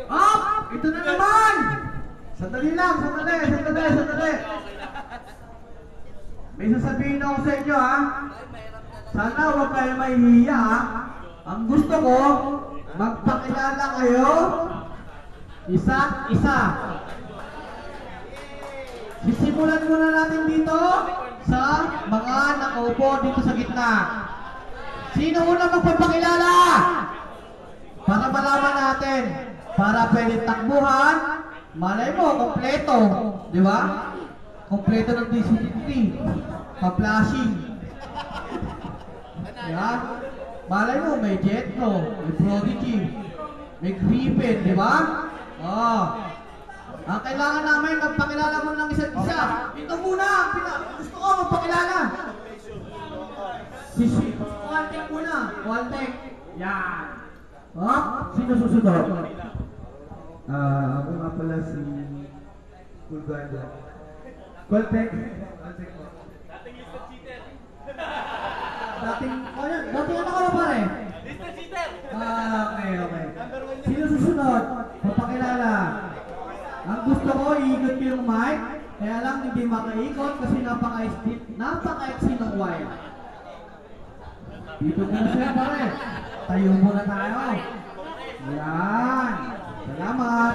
Up! Ito na naman! Sandali lang, sandali. May sasabihin ako sa inyo, ha? Sana huwag kayo mahihiya, ha? Ang gusto ko, magpakilala kayo isa't isa. Sisimulan muna natin dito sa mga nakaupo dito sa gitna. Sino una magpapakilala? Para malaman natin. Para pwede takbuhan. Malay mo, kompleto. Di ba? Kompleto ng DCT. Pa-flashing. Yan. Malay mo, may Jetro, may Prodigy, may Griffin, di ba? Oh. Ang kailangan namin, magpakilala mo ng isa't isa. Ito muna, gusto ko magpakilala. Waltek muna. Waltek. Yan. Oh, sino susunod? Ako nga pala si Kulganda. Waltek. Waltek po. Dating list of cheater. Dating ano ka ba pare? List of cheater. Okay. Sino susunod? Papakilala. Ang gusto ko, iikot ko yung mic. Kaya lang hindi makaikot kasi napaka-exit ng wire. Dito muna siya pare. Tayo muna tayo. Yan. Salamat.